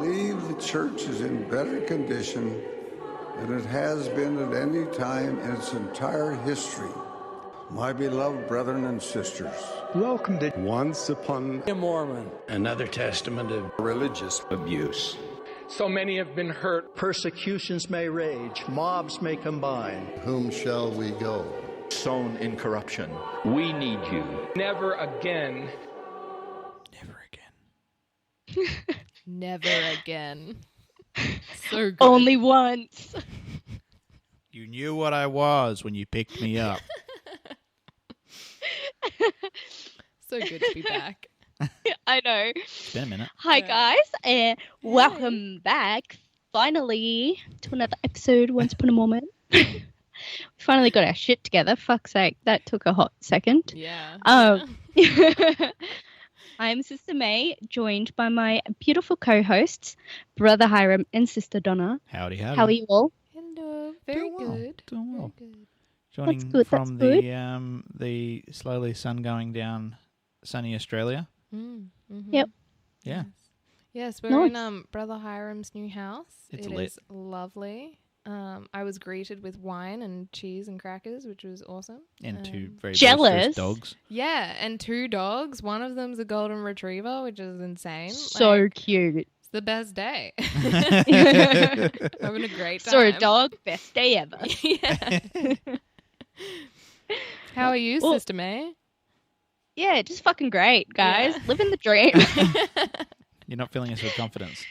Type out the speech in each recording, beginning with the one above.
believe the church is in better condition than it has been at any time in its entire history. My beloved brethren and sisters, welcome to Once Upon a Mormon, another testament of religious abuse. So many have been hurt. persecutions may rage, mobs may combine. Whom shall we go? Sown in corruption. We need you. Never again. never again. Never again. So good. Only once. You knew what I was when you picked me up. So good to be back. I know. It's been a minute. Hi, guys, and welcome back, finally, to another episode, Once Upon a Moment. We finally got our shit together. Fuck's sake, that took a hot second. Yeah. I'm Sister May, joined by my beautiful co-hosts, Brother Hiram and Sister Donna. Howdy. How are you all? Hello. Very good. Doing well. Very good. Joining That's good, from that's the slowly sun going down sunny Australia. Mm-hmm. Yep. Yeah. Yes, we're Nice. in Brother Hiram's new house. It's It lit. is lovely. I was greeted with wine and cheese and crackers, which was awesome. And two very Jealous. boisterous dogs. Yeah, and 2 dogs. One of them's a golden retriever, which is insane. So cute. It's the best day. Having a great time. So a dog, best day ever. Yeah. How are you, Well- Sister May? Yeah, just fucking great, guys. Yeah. Living the dream. You're not feeling us with confidence.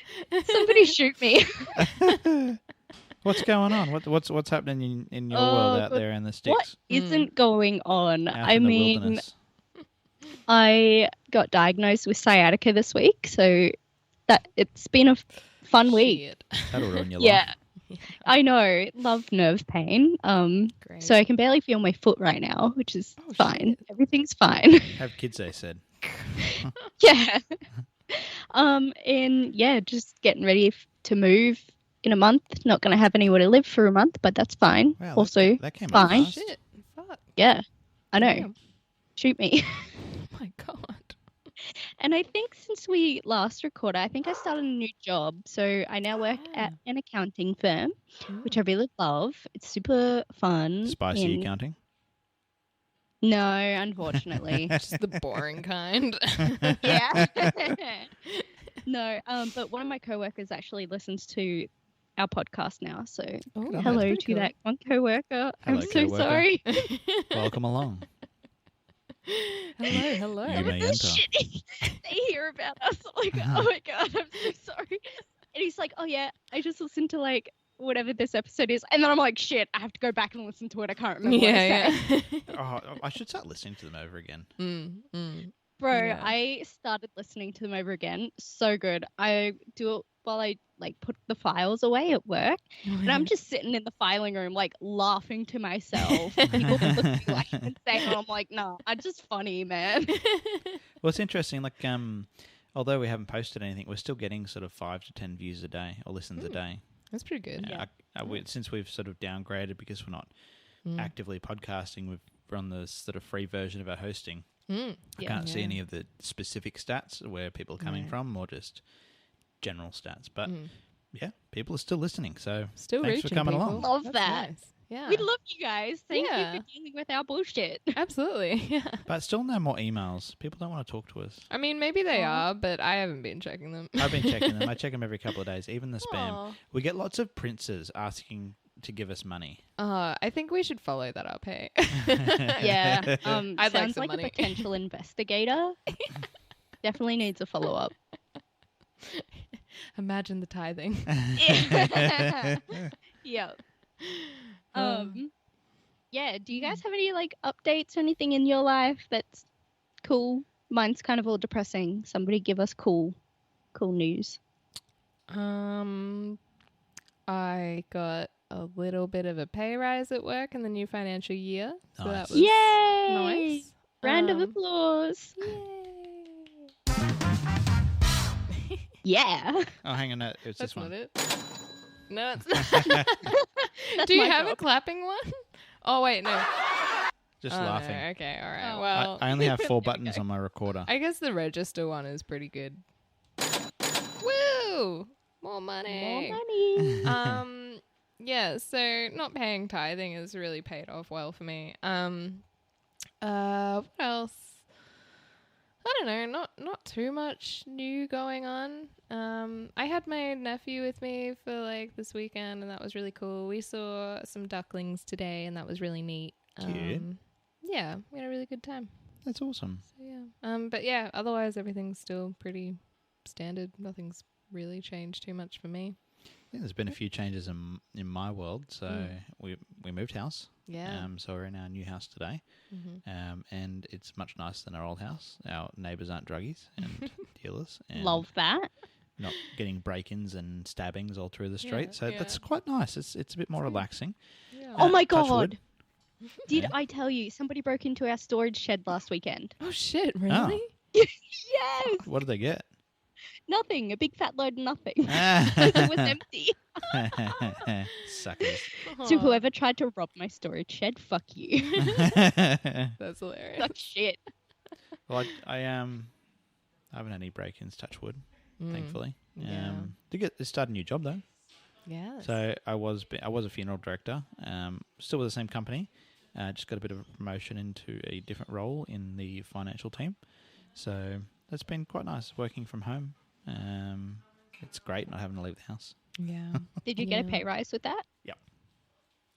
Somebody shoot me. What's going on? What's happening in your Oh, world out but there in the What sticks? isn't going on? Out I in the mean, wilderness? I got diagnosed with sciatica this week, so that it's been a fun week. Shit. That'll ruin your Yeah, life. I know. Love nerve pain. Great. So I can barely feel my foot right now, which is Oh, fine. shit. Everything's fine. Have kids, they said. Yeah. And yeah, just getting ready to move in a month. Not going to have anywhere to live for a month, but that's fine. Wow, Also, that came up fine. fast. Shit. Fuck. yeah, I know. Damn. Shoot me. Oh my god. And I think since we last recorded, I think I started a new job. So I now work at an accounting firm, which I really love. It's super fun. Spicy and- accounting. No, unfortunately. Just the boring kind. Yeah. No, but one of my coworkers actually listens to our podcast now. So Oh, hello that's to pretty that one coworker. I'm Hello, so coworker. sorry. Welcome along. Hello. You may The enter. shit they hear about us. Like, oh my god, I'm so sorry. And he's like, oh yeah, I just listened to like whatever this episode is, and then I'm like, shit, I have to go back and listen to it. I can't remember what I said. Yeah. Oh, I should start listening to them over again. Bro, Yeah. I started listening to them over again. So good. I do it while I like put the files away at work, and I'm just sitting in the filing room like laughing to myself. People look at me like insane, and I'm like, no, I'm just funny, man. Well, it's interesting. Like, although we haven't posted anything, we're still getting sort of 5 to 10 views a day or listens a day. That's pretty good. Since we've sort of downgraded because we're not actively podcasting, we're on the sort of free version of our hosting. I can't see any of the specific stats where people are coming from, or just general stats. But yeah, people are still listening. So Still thanks for reaching coming people. along. Love That's that. nice. Yeah. We love you guys. Thank Yeah. you for dealing with our bullshit. Absolutely. Yeah. But still no more emails. People don't want to talk to us. I mean, maybe they are, but I haven't been checking them. I've been checking them. I check them every couple of days, even the spam. Aw. We get lots of princes asking to give us money. I think we should follow that up, hey? Yeah. I'd like sounds some like money. a potential investigator. Definitely needs a follow-up. Imagine the tithing. Yep. Yeah, do you guys have any like updates or anything in your life that's cool? Mine's kind of all depressing. Somebody give us cool news. I got a little bit of a pay rise at work in the new financial year. So Nice. that was Yay! nice. Round of applause. Yeah. Oh, hang on. No, it's That's this one. not it. No, it's not. That's Do you my have a job. clapping one? Oh, wait, no. Just Oh, no, laughing. okay, all right. Oh. Well, I only have 4 there we buttons go. on my recorder. I guess the register one is pretty good. Woo! Woo! More money. More money. Yeah, so not paying tithing has really paid off well for me. What else? I don't know, not too much new going on. I had my nephew with me for like this weekend, and that was really cool. We saw some ducklings today, and that was really neat. Cute. Yeah, we had a really good time. That's awesome. So yeah. But yeah, otherwise everything's still pretty standard. Nothing's really changed too much for me. Yeah, there's been a few changes in my world. So we moved house. Yeah. So we're in our new house today. And it's much nicer than our old house. Our neighbours aren't druggies and dealers. And Love that. not getting break-ins and stabbings all through the street. Yeah, So yeah. that's quite nice. It's a bit more relaxing. Yeah. Oh my touch wood. god. Did I tell you somebody broke into our storage shed last weekend? Oh shit! Really? Yes. What did they get? Nothing. A big fat load of nothing. Ah. It was empty. Suckers. So whoever tried to rob my storage shed, fuck you. That's hilarious. Suck shit. Well, I haven't had any break-ins, touch wood, thankfully. Yeah. Did start a new job though. Yeah. So I was a funeral director, still with the same company. Just got a bit of a promotion into a different role in the financial team. So that's been quite nice working from home. It's great not having to leave the house. Yeah. Did you get a pay rise with that? Yep.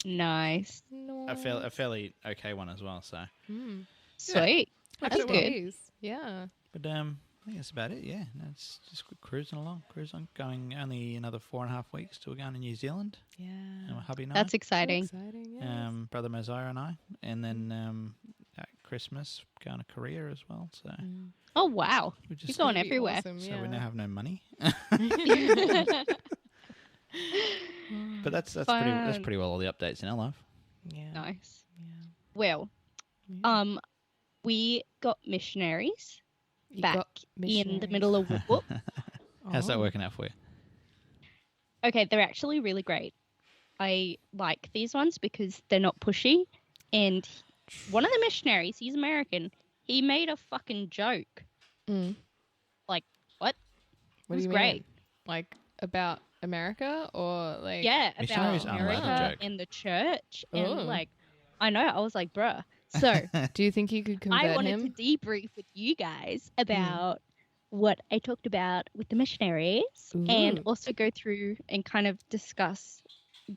Nice. No. A fairly okay one as well. So, Sweet. Happy That's good. days. Yeah. but I think that's about it. Yeah, no, it's just cruising along. Going only another 4.5 weeks till we're going to New Zealand. Yeah. And my hubby and That's I. exciting. Exciting. Yeah. Brother Mosiah and I, and then at Christmas going to Korea as well. So Oh wow. we You're just going Pretty everywhere. awesome, so yeah. we now have no money. But that's Fun. pretty well all the updates in our life. Yeah. Nice. Yeah. Well, we got missionaries You back got in the middle of whoop. How's that Oh. working out for you? Okay, they're actually really great. I like these ones because they're not pushy. And one of the missionaries, he's American, he made a fucking joke. Mm. Like, what? What It was do you great. mean? Like about America or like? Yeah, about Missionaries aren't allowed to America joke. and the church. And Oh. like, I know, I was like, bruh. So Do you think you could convert I wanted him? to debrief with you guys about what I talked about with the missionaries and Ooh. also go through and kind of discuss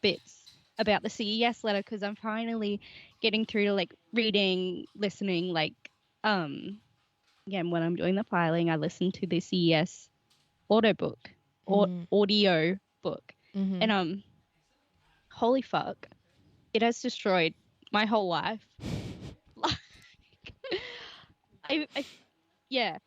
bits about the CES letter because I'm finally getting through to like reading, listening, like again when I'm doing the filing I listen to the CES audiobook or audio book Mhm. and holy fuck, it has destroyed my whole life. Like, I yeah.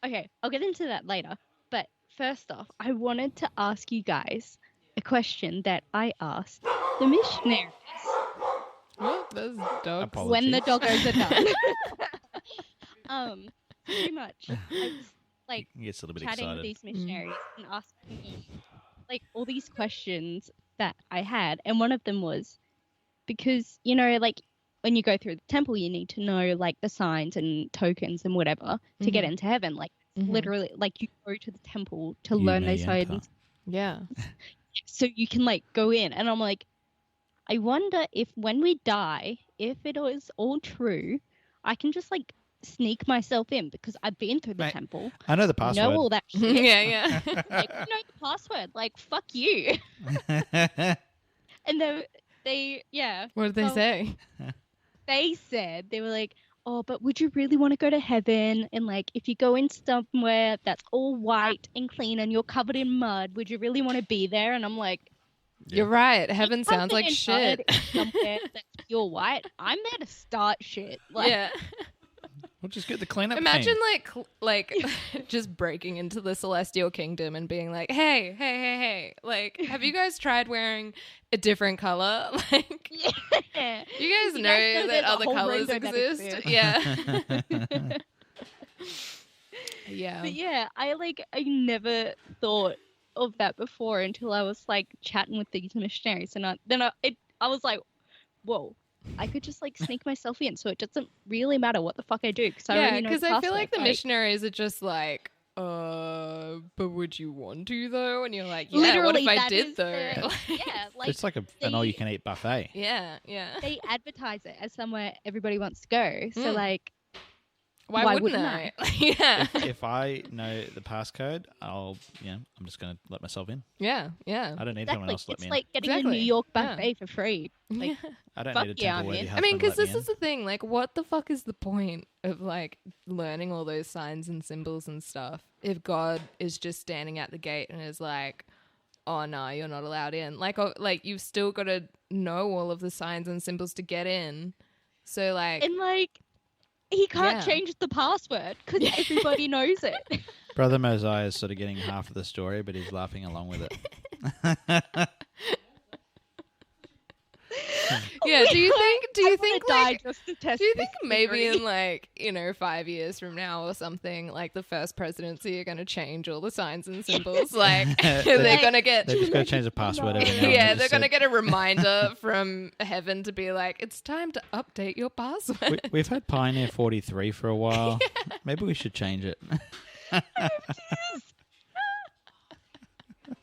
Okay, I'll get into that later. But first off, I wanted to ask you guys a question that I asked the missionaries Oh, those dogs. Apologies. when the doggos are done. Pretty much. I was like He gets a little bit chatting with excited. these missionaries and asking me like all these questions that I had, and one of them was because like when you go through the temple, you need to know like the signs and tokens and whatever to get into heaven. Like literally, like you go to the temple to You learn may those enter. signs Yeah. so you can like go in. And I'm like, I wonder if when we die, if it is all true, I can just like sneak myself in because I've been through the Mate, temple. I know the password. Know all that shit. yeah. Like, you know the password. Like, fuck you. And they What did they Well, say? they said, they were like, oh, but would you really want to go to heaven? And like, if you go in somewhere that's all white and clean and you're covered in mud, would you really want to be there? And I'm like, You're right. Heaven sounds covered like in shit. mud somewhere that's pure white. I'm there to start shit. Like, Yeah. We'll just get the cleanup Imagine team. like just breaking into the celestial kingdom and being like, hey, like, have you guys tried wearing a different color? Like, yeah. you guys know that there's a other whole colors rainbow that exist? exists. Yeah. Yeah. But yeah, I never thought of that before until I was like chatting with these missionaries, and I was like, whoa, I could just like sneak myself in, so it doesn't really matter what the fuck I do because I Yeah, already know the because I feel password. like the missionaries are just like, but would you want to though? And you're like, yeah, Literally, what if I that did is though? like It's like an all-you-can-eat buffet. yeah. they advertise it as somewhere everybody wants to go. So like, Why wouldn't I? Yeah. If I know the passcode, I'm just going to let myself in. Yeah. I don't need someone exactly. else to let It's me in. like getting Exactly. a New York Yeah. buffet for free. Like, I don't fuck need a yeah, temple-worthy man. husband I mean, because to let this me is the thing. Like, what the fuck is the point of like learning all those signs and symbols and stuff if God is just standing at the gate and is like, "Oh no, you're not allowed in." Like you've still got to know all of the signs and symbols to get in. So like, and like, he can't Yeah. change the password because everybody knows it. in. Brother Mosiah is sort of getting half of the story, but he's laughing along with it. yeah. Do you think die like? just to test Do you this think maybe theory. in like 5 years from now or something, like the first presidency are going to change all the signs and symbols? Like they're going to get They've just got to change the password every now and then. yeah, Just they're going to said, get a reminder from heaven to be like, it's time to update your password. We've had Pioneer 43 for a while. Maybe we should change it.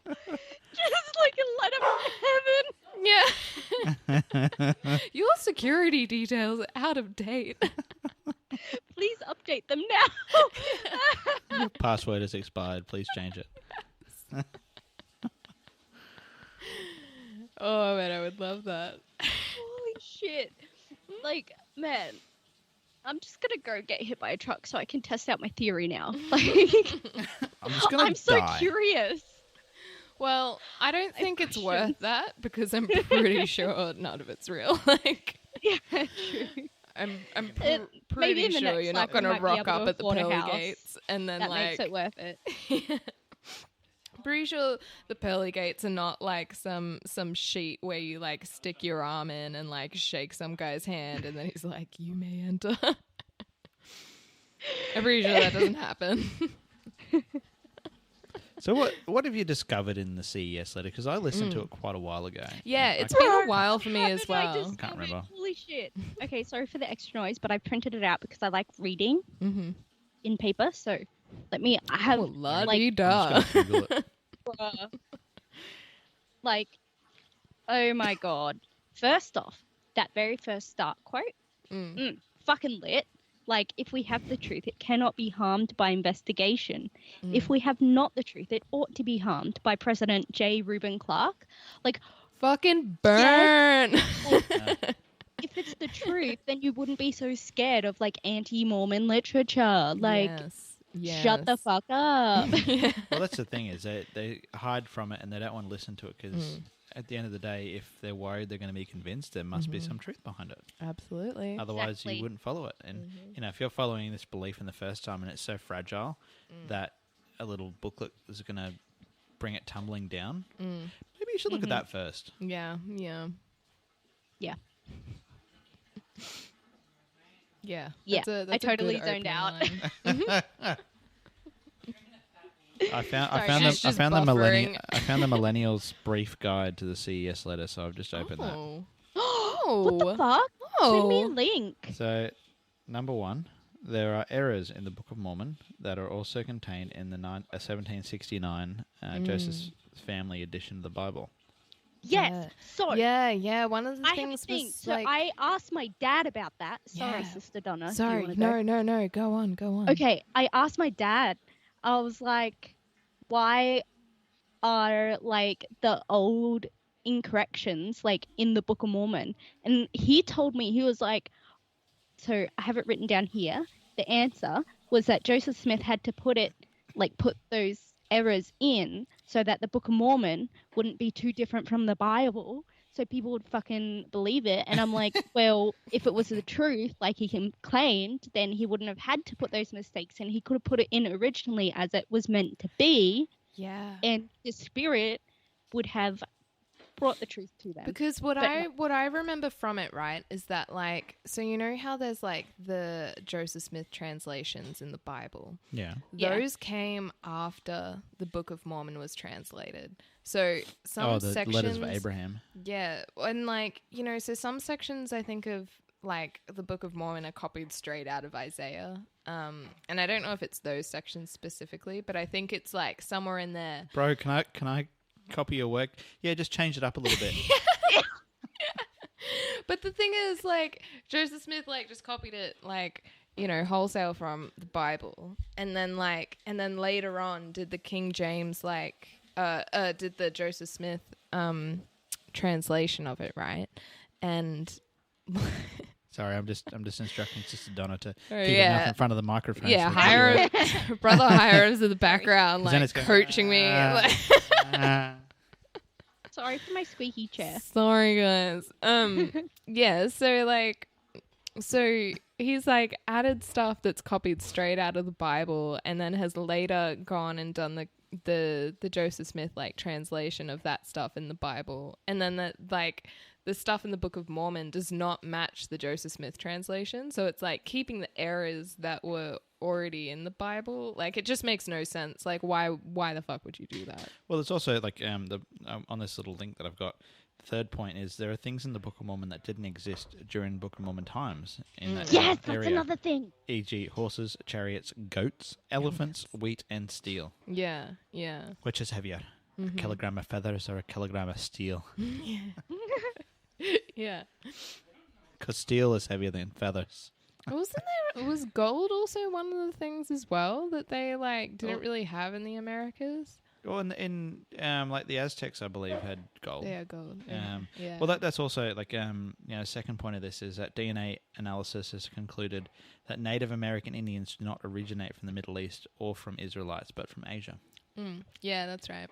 Just like a letter from heaven. Yeah. Your security details are out of date. Please update them now. Password is expired. Please change it. Oh, man, I would love that. Holy shit. Like, man, I'm just gonna go get hit by a truck so I can test out my theory now. Like, I'm just going to I'm so die. curious. Well, I don't think it's worth questions. that because I'm pretty sure none of it's real. Like, Yeah, true. I'm maybe pretty in the sure next you're life not going we to might be rock able to up at the afford a pearly house. gates and then That like makes it worth it. pretty sure the pearly gates are not like some sheet where you like stick your arm in and like shake some guy's hand and then he's like, you may enter. I'm pretty sure that doesn't happen. So what have you discovered in the CES letter? Because I listened to it quite a while ago. Yeah, And it's I been can't- a while for me How as did I well. discover Can't remember. it? Holy shit. Okay, sorry for the extra noise, but I printed it out because I like reading in paper. So I have Oh, la like, dee I'm da. just going to Google it. like, oh my god. First off, that very first start quote, fucking lit. Like, if we have the truth, it cannot be harmed by investigation. If we have not the truth, it ought to be harmed by President J. Reuben Clark. Like, Fucking burn. if it's the truth, then you wouldn't be so scared of, like, anti-Mormon literature. Like, yes. shut the fuck up. Well, that's the thing is they hide from it and they don't want to listen to it because at the end of the day, if they're worried they're going to be convinced, there must be some truth behind it. Absolutely. Otherwise, Exactly. you wouldn't follow it. And if you're following this belief in the first time and it's so fragile that a little booklet is going to bring it tumbling down, maybe you should look at that first. Yeah. Yeah. Yeah. Yeah, That's I a totally good zoned opening out. line. I found she's just the buffering. I found the millennials brief guide to the CES letter, so I've just opened that. Oh. What the fuck? Send me a Oh. link. So, number one, there are errors in the Book of Mormon that are also contained in the 1769 Joseph's Family edition of the Bible. Yes. Yeah. So, Yeah. One of the I have a things thing. was So like, I asked my dad about that. Sorry, Yeah. Sister Donna. do you sorry, wanna go? no. Go on. Okay, I asked my dad. I was like, why are like the old incorrections like in the Book of Mormon? And he told me, he was like, so I have it written down here. The answer was that Joseph Smith had to put those errors in so that the Book of Mormon wouldn't be too different from the Bible, so people would fucking believe it. And I'm like, well, if it was the truth, like he claimed, then he wouldn't have had to put those mistakes in. He could have put it in originally as it was meant to be, yeah. and the Spirit would have brought the truth to them. Because what But I remember from it, right, is that like, so you know how there's like the Joseph Smith translations in the Bible? Yeah. Yeah. Those came after the Book of Mormon was translated. So some the sections, letters of Abraham. yeah, and like, you know, so some sections I think of like the Book of Mormon are copied straight out of Isaiah. And I don't know if it's those sections specifically, but I think it's like somewhere in there. Bro, can I copy your work? Yeah, just change it up a little bit. But the thing is, like, Joseph Smith, like, just copied it, like, you know, wholesale from the Bible. And then later on did the King James, like, did the Joseph Smith translation of it, right? And... Sorry, I'm just instructing Sister Donna to keep yeah. enough in front of the microphone. Yeah, so Hiram, Brother Hiram's in the background, then like, it's going, coaching me. Sorry for my squeaky chair. Sorry, guys. Yeah, so he's like added stuff that's copied straight out of the Bible, and then has later gone and done the Joseph Smith like translation of that stuff in the Bible, and then the stuff in the Book of Mormon does not match the Joseph Smith translation, so it's like keeping the errors that were already in the Bible. Like, it just makes no sense. Like, why the fuck would you do that? Well, it's also like on this little link that I've got. The third point is there are things in the Book of Mormon that didn't exist during Book of Mormon times in that Yes, area. that's another thing. E.g., horses, chariots, goats, elephants, wheat, and steel. Yeah. Which is heavier, a kilogram of feathers or a kilogram of steel? Yeah. Because steel is heavier than feathers. Was gold also one of the things as well that they like didn't really have in the Americas? Well, in like the Aztecs, I believe, had gold. Yeah, gold. Yeah. Well, that's also like second point of this is that DNA analysis has concluded that Native American Indians do not originate from the Middle East or from Israelites, but from Asia. Yeah, that's right.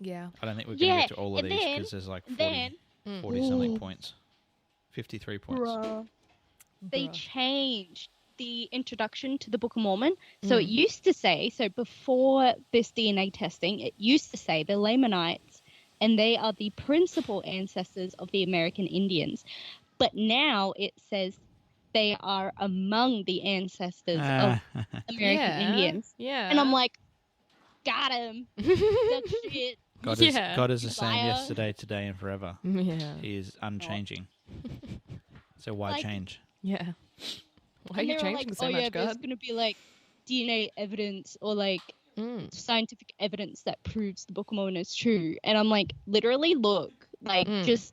Yeah. I don't think we're going to get to all of these because there's like 40 something points, 53 points. Bruh. They changed the introduction to the Book of Mormon. So it used to say, before this DNA testing, it used to say the Lamanites, and they are the principal ancestors of the American Indians. But now it says they are among the ancestors of American Indians. Yeah. And I'm like, got him. That's shit. God is the same yesterday, today, and forever. Yeah. He is unchanging. So why change? Yeah. Why are you changing so much, God? There's going to be like DNA evidence or like scientific evidence that proves the Book of Mormon is true. And I'm like, literally look. Like, just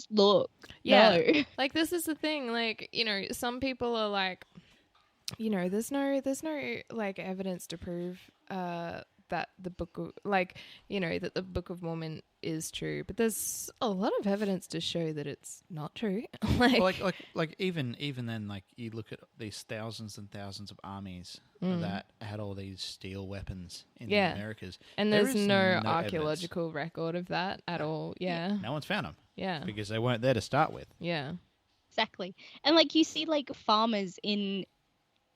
look. Yeah. No. Like, this is the thing. Like, you know, some people are like, you know, there's no like evidence to prove that the book of, like, you know, that the Book of Mormon is true, but there's a lot of evidence to show that it's not true. like even then, like, you look at these thousands and thousands of armies that had all these steel weapons in the Americas, and there's no archaeological record of that at all. Yeah, no one's found them. Yeah, because they weren't there to start with. Yeah, exactly. And like, you see like farmers in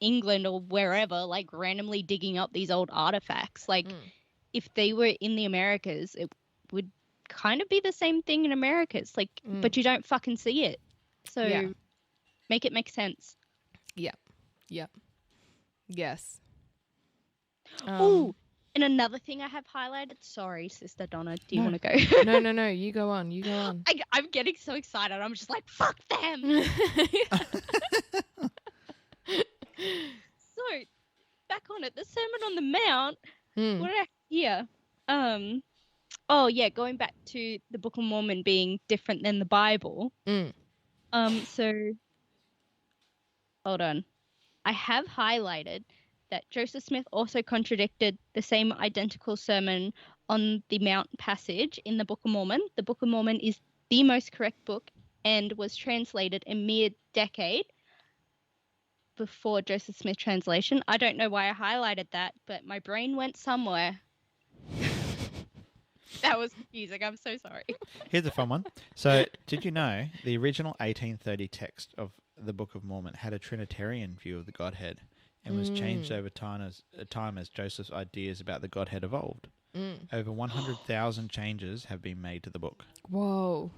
England or wherever, like, randomly digging up these old artifacts. Like, if they were in the Americas, it would kind of be the same thing in Americas. Like, but you don't fucking see it. So make it make sense. Yep. Yes. Oh, and another thing I have highlighted. Sorry, Sister Donna, do you want to go? No. You go on. I'm getting so excited. I'm just like, fuck them. So, back on it, the Sermon on the Mount, what did I hear? Going back to the Book of Mormon being different than the Bible. So, hold on. I have highlighted that Joseph Smith also contradicted the same identical sermon on the Mount passage in the Book of Mormon. The Book of Mormon is the most correct book and was translated a mere decade before Joseph Smith translation. I don't know why I highlighted that, but my brain went somewhere. That was confusing. I'm so sorry. Here's a fun one. So, did you know the original 1830 text of the Book of Mormon had a Trinitarian view of the Godhead and was changed over time as Joseph's ideas about the Godhead evolved? Over 100,000 changes have been made to the book. Whoa.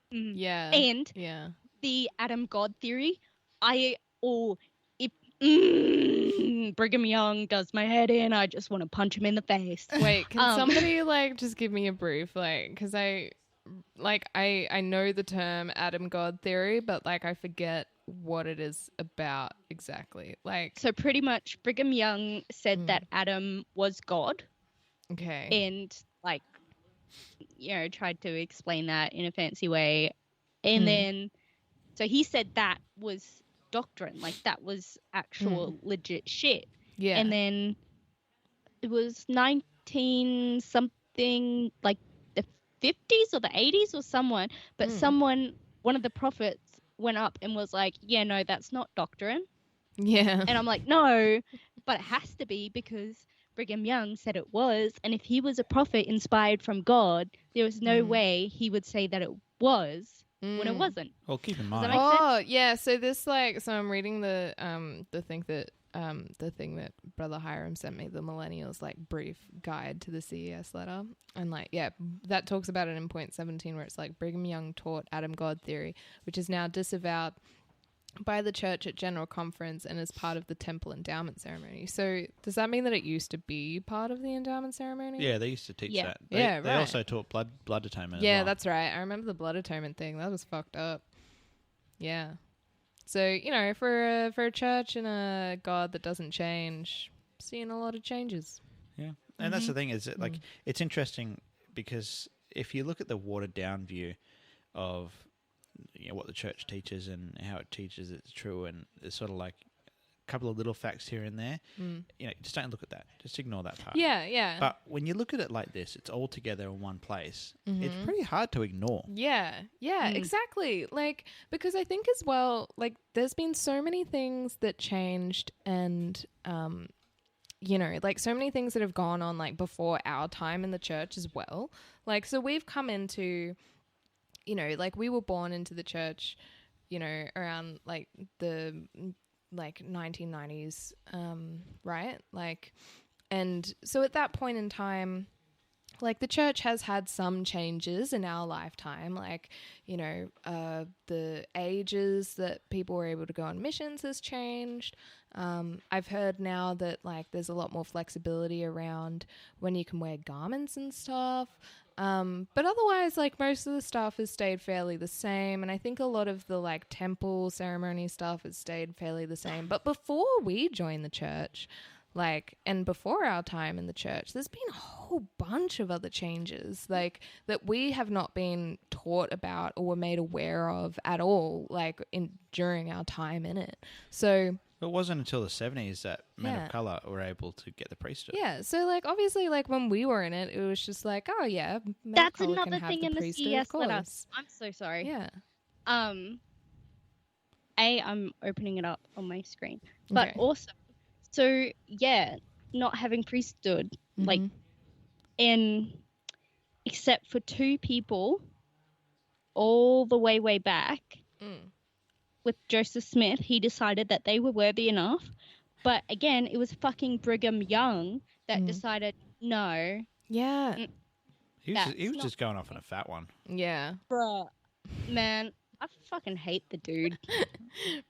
Yeah. And the Adam God theory, Brigham Young does my head in. I just want to punch him in the face. Wait, can somebody like just give me a brief, like, because I like I know the term Adam God theory, but like I forget what it is about exactly. Like, So pretty much Brigham Young said that Adam was God okay. and like, tried to explain that in a fancy way. And then, so he said that was doctrine, like that was actual legit shit. Yeah. And then it was 19 something, like the 50s or the 80s or someone, but one of the prophets went up and was like, yeah, no, that's not doctrine. Yeah. And I'm like, no, but it has to be because Brigham Young said it was. And if he was a prophet inspired from God, there was no way he would say that it was when it wasn't. Well, keep in Does mind. that make sense? Oh, yeah. So this so I'm reading the thing that Brother Hiram sent me, the Millennials like brief guide to the CES letter. And like, yeah, that talks about it in point 17 where it's like Brigham Young taught Adam God theory, which is now disavowed by the church at General Conference and as part of the temple endowment ceremony. So does that mean that it used to be part of the endowment ceremony? Yeah, they used to teach that. Yeah, They right. also taught blood atonement Yeah, as well. that's right. I remember the blood atonement thing. That was fucked up. Yeah. So, for a church and a God that doesn't change, seeing a lot of changes. Yeah. And that's the thing is that, like, it's interesting because if you look at the watered down view of what the church teaches and how it teaches it's true, and it's sort of like a couple of little facts here and there, just don't look at that. Just ignore that part. Yeah, yeah. But when you look at it like this, it's all together in one place. It's pretty hard to ignore. Yeah, exactly. Like, because I think as well, like, there's been so many things that changed and, like so many things that have gone on like before our time in the church as well. Like, so we've come into, like we were born into the church, around like the 1990s, right? Like, and so at that point in time, like the church has had some changes in our lifetime, like, the ages that people were able to go on missions has changed. I've heard now that like there's a lot more flexibility around when you can wear garments and stuff. But otherwise, like most of the stuff has stayed fairly the same. And I think a lot of the like temple ceremony stuff has stayed fairly the same. But before we joined the church, like, and before our time in the church, there's been a whole bunch of other changes, like, that we have not been taught about or were made aware of at all, like, during our time in it. So It wasn't until the 70s that men Yeah. of colour were able to get the priesthood. yeah, so like obviously, like when we were in it, it was just like, oh yeah, men of That's colour can another have thing the in the priesthood, of CES letter. course. I'm so sorry. Yeah. I'm opening it up on my screen. But Okay. also, so yeah, not having priesthood, like, Mhm. in except for two people all the way back Mm. with Joseph Smith, he decided that they were worthy enough. But again, it was fucking Brigham Young that decided, no, Yeah. He was, That's he was not- just going off on a fat one. Yeah. bruh, man, I fucking hate the dude.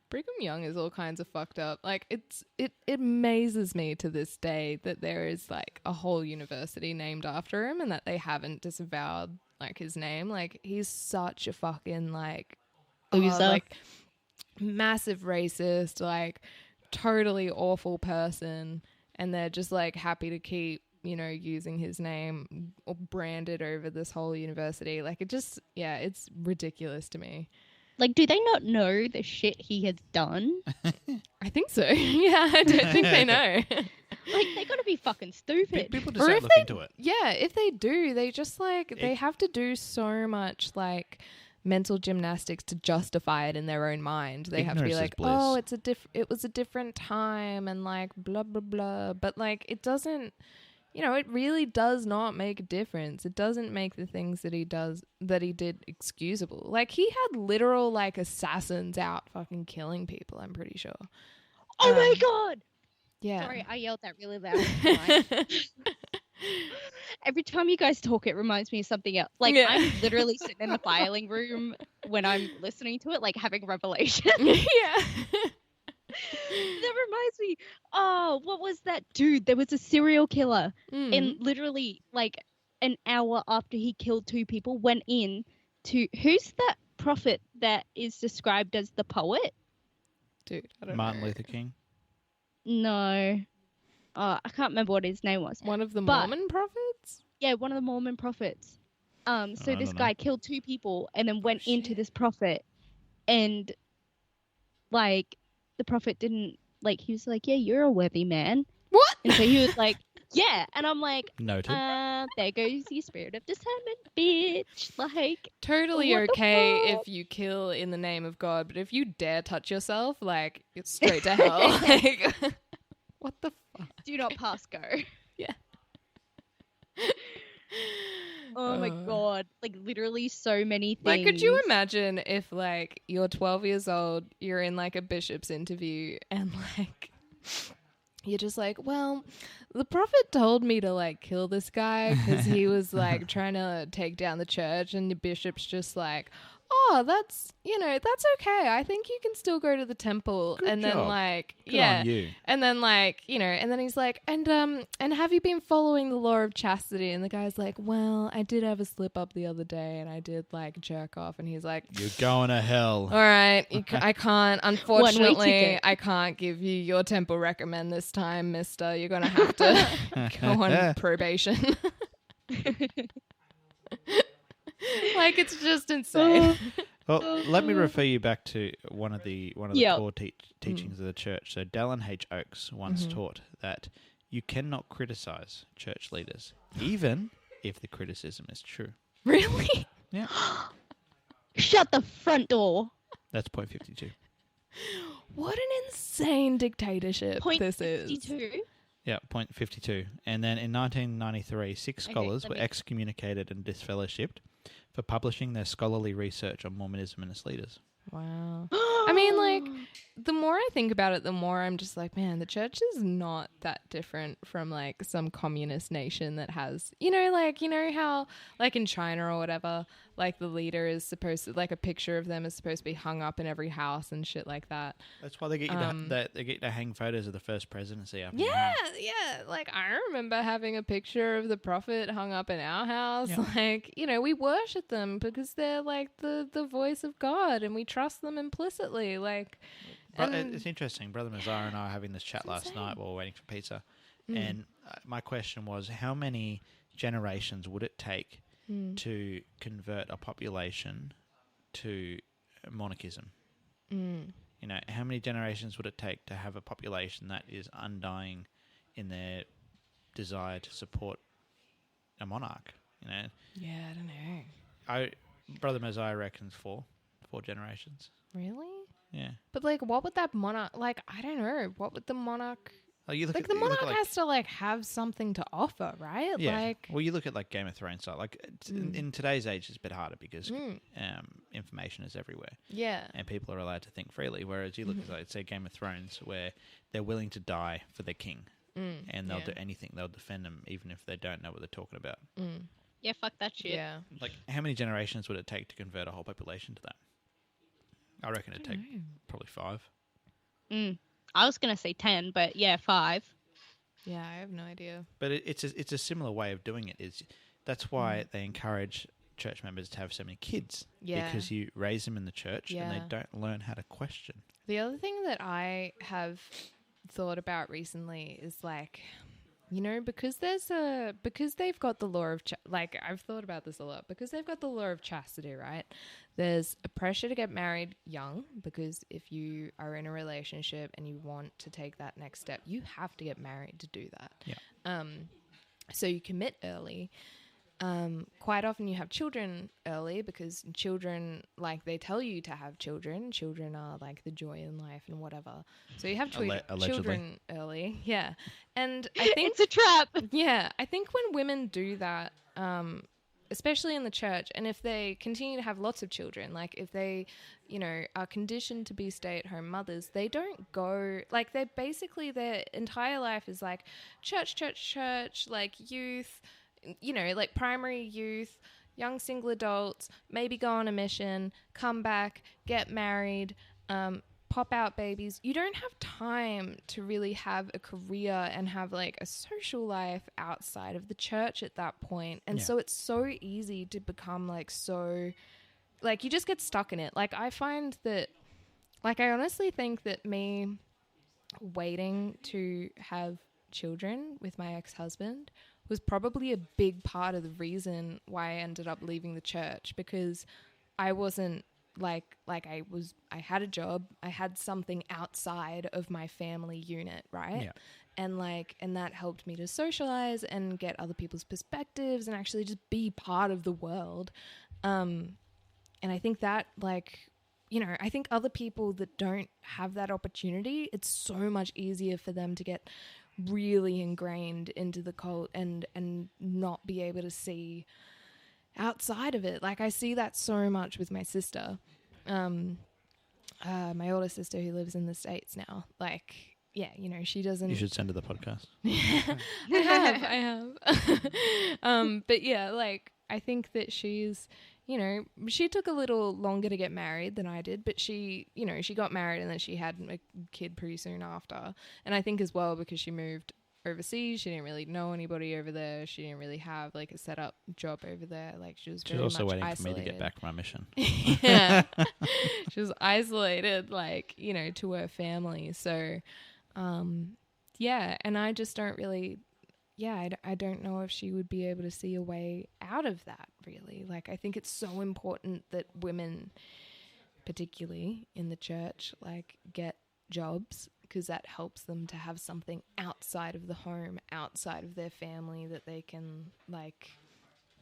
Brigham Young is all kinds of fucked up. Like it amazes me to this day that there is like a whole university named after him and that they haven't disavowed like his name. Like he's such a fucking like Loser. like massive racist, like totally awful person, and they're just like happy to keep using his name or branded over this whole university. Like it just, yeah, it's ridiculous to me. Like, do they not know the shit he has done? I think so. Yeah, I don't think they know. Like, they gotta be fucking stupid. People just Or don't if look they- into it. Yeah, if they do, they just like, they have to do so much like mental gymnastics to justify it in their own mind. They have to be Ignorance is like, bliss. oh, it was a different time and like blah, blah, blah. But like, it doesn't, it really does not make a difference. It doesn't make the things that he did excusable. Like he had literal like assassins out fucking killing people, I'm pretty sure. Oh my god! Yeah. Sorry, I yelled that really loud. Every time you guys talk, it reminds me of something else. Like, Yeah. I'm literally sitting in the filing room when I'm listening to it, like having revelation. Yeah. That reminds me. Oh, what was that dude? There was a serial killer, Mm. and literally, like, an hour after he killed 2 people, went in to who's that prophet that is described as the poet? Dude, I don't Martin know. Luther King. No. I can't remember what his name was. One of the But- Mormon prophets? Yeah, one of the Mormon prophets. So I this don't know. guy killed 2 people and then went into shit. this prophet, and like the prophet didn't like. He was like, "Yeah, you're a worthy man," What? and so he was like, "Yeah," and I'm like, Noted. there goes your spirit of discernment, bitch. Like, Totally What the okay fuck? if you kill in the name of God, but if you dare touch yourself, like, it's straight to hell. Like, what the fuck? do not pass go. Yeah. Oh my god, like literally so many things. Like, could you imagine if, like, you're 12 years old, you're in, like, a bishop's interview, and, like, you're just like, well, the prophet told me to, like, kill this guy because he was, like, trying to take down the church, and the bishop's just like, oh, that's okay. I think you can still go to the temple. Good and then, job. like, Good yeah. on you. And then, like, and then he's like, and have you been following the law of chastity? And the guy's like, well, I did have a slip up the other day and I did, like, jerk off. And he's like, You're going to hell. all right, I can't, unfortunately, ticket. I can't give you your temple recommend this time, mister. You're going to have to go on probation. Like, it's just insane. Well, let me refer you back to one of the Yeah. core teachings of the church. So Dallin H. Oakes once taught that you cannot criticize church leaders, even if the criticism is true. Really? Yeah, Shut the front door. that's point 52. What an insane dictatorship Point this is. 52. Yeah, point 52. And then in 1993, 6 Okay, scholars let were me- excommunicated and disfellowshipped for publishing their scholarly research on Mormonism and its leaders. Wow. I mean, like, the more I think about it, the more I'm just like, man, the church is not that different from, like, some communist nation that has, how, like, in China or whatever, like, the leader is supposed to, like, a picture of them is supposed to be hung up in every house and shit like that. That's why they get you they get to hang photos of the first presidency up in your Yeah, house. yeah. Like, I remember having a picture of the prophet hung up in our house. Yeah. Like, we worship them because they're, like, the voice of God and we trust them implicitly. Like, But and it's interesting. Brother Mazar and I were having this chat last night while we were waiting for pizza. And my question was, how many generations would it take to convert a population to monarchism? How many generations would it take to have a population that is undying in their desire to support a monarch? yeah, I don't know. Brother Mazar reckons four generations. Really? Yeah. But, like, what would that monarch, like, I don't know. What would the monarch, Like, you look like, at, the you look monarch at, has to, like, have something to offer, right? Yeah. Like, Well, you look at, like, Game of Thrones style. Like, in today's age, it's a bit harder because information is everywhere. yeah. And people are allowed to think freely. Whereas you look at, like, say, Game of Thrones, where they're willing to die for their king. And they'll yeah. do anything. They'll defend them even if they don't know what they're talking about. Yeah, fuck that shit. Yeah. Like, how many generations would it take to convert a whole population to that? I reckon it'd take probably 5. I was gonna say 10, but yeah, 5. Yeah, I have no idea. But it's a similar way of doing it. That's why they encourage church members to have so many kids. Yeah. Because you raise them in the church and Yeah. they don't learn how to question. The other thing that I have thought about recently is, like, because they've got the law of like, I've thought about this a lot, because they've got the law of chastity, right? There's a pressure to get married young, because if you are in a relationship and you want to take that next step, you have to get married to do that. Yeah. So you commit early. Quite often you have children early because children, like, they tell you to have children. Children are, like, the joy in life and whatever. So you have Allegedly. children early. Yeah. And I think It's a trap. yeah, I think when women do that, especially in the church, and if they continue to have lots of children, like, if they, are conditioned to be stay-at-home mothers, they don't go, like, they basically, their entire life is, like, church, like, youth, like, primary youth, young single adults, maybe go on a mission, come back, get married, pop out babies, you don't have time to really have a career and have like a social life outside of the church at that point. And so it's so easy to become like so, like you just get stuck in it. Like I find that, like I honestly think that me waiting to have children with my ex-husband was probably a big part of the reason why I ended up leaving the church, because I wasn't I had a job, I had something outside of my family unit, right? Yeah. And that helped me to socialize and get other people's perspectives and actually just be part of the world. And I think that I think other people that don't have that opportunity, it's so much easier for them to get really ingrained into the cult and not be able to see outside of it. Like I see that so much with my sister, my older sister who lives in the States now. Like, yeah, she doesn't. You should send her the podcast. I have. But yeah, like I think that she's, she took a little longer to get married than I did, but she got married and then she had a kid pretty soon after. And I think as well because she moved overseas, she didn't really know anybody over there. She didn't really have like a set up job over there. Like she was very much also waiting isolated. for me to get back from my mission. Yeah. She was isolated, to her family. So, yeah. And I just don't really, I don't know if she would be able to see a way out of that, really. Like, I think it's so important that women, particularly in the church, get jobs, because that helps them to have something outside of the home, outside of their family that they can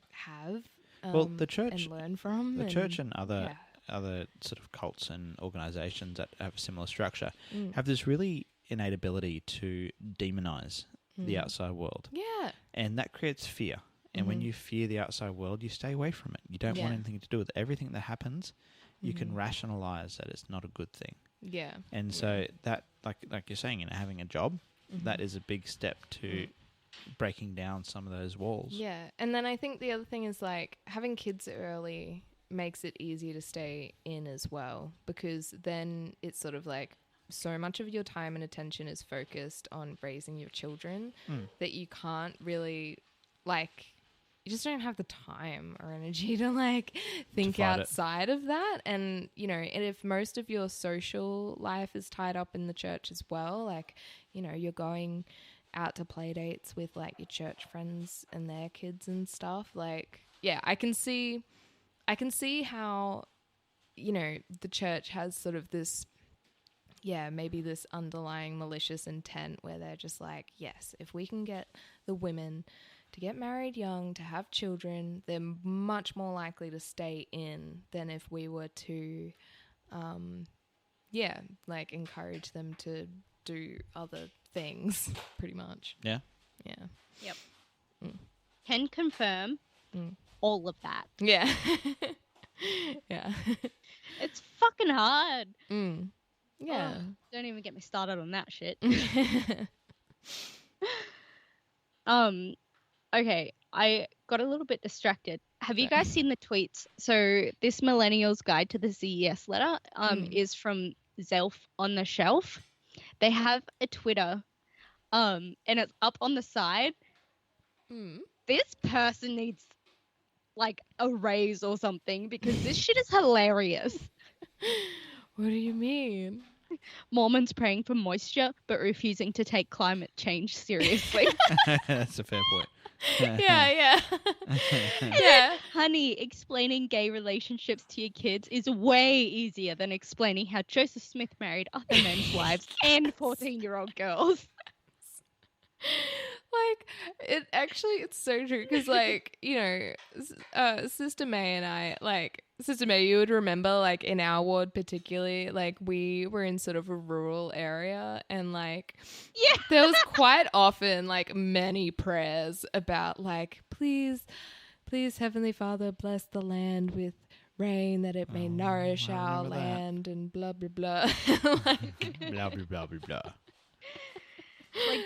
have. Well, the church and learn from. The church and other sort of cults and organizations that have a similar structure have this really innate ability to demonize the outside world. Yeah. And that creates fear. And when you fear the outside world, you stay away from it. You don't want anything to do with it. Everything that happens, you can rationalize that it's not a good thing. Yeah. And so that, like you're saying, having a job, that is a big step to breaking down some of those walls. Yeah. And then I think the other thing is having kids early makes it easier to stay in as well, because then it's sort of so much of your time and attention is focused on raising your children that you can't really you just don't have the time or energy to think outside of that. And, and if most of your social life is tied up in the church as well, you're going out to play dates with your church friends and their kids and stuff. I can see how, the church has sort of this, maybe this underlying malicious intent where they're just yes, if we can get the women to get married young, to have children, they're much more likely to stay in than if we were to, encourage them to do other things, pretty much. Yeah. Yeah. Yep. Can confirm all of that. Yeah. Yeah. It's fucking hard. Yeah. Oh, don't even get me started on that shit. Okay, I got a little bit distracted. Have you guys seen the tweets? So this Millennials Guide to the CES letter is from Zelf on the Shelf. They have a Twitter, and it's up on the side. This person needs a raise or something, because this shit is hilarious. What do you mean? Mormons praying for moisture but refusing to take climate change seriously. That's a fair point. Yeah. Yeah. Honey, explaining gay relationships to your kids is way easier than explaining how Joseph Smith married other men's wives and 14-year-old girls. It's so true, because Sister May and I, Sister May, you would remember in our ward particularly, we were in sort of a rural area, and there was quite often many prayers about please Heavenly Father, bless the land with rain that it may nourish our land, and blah blah blah. Blah blah blah blah blah.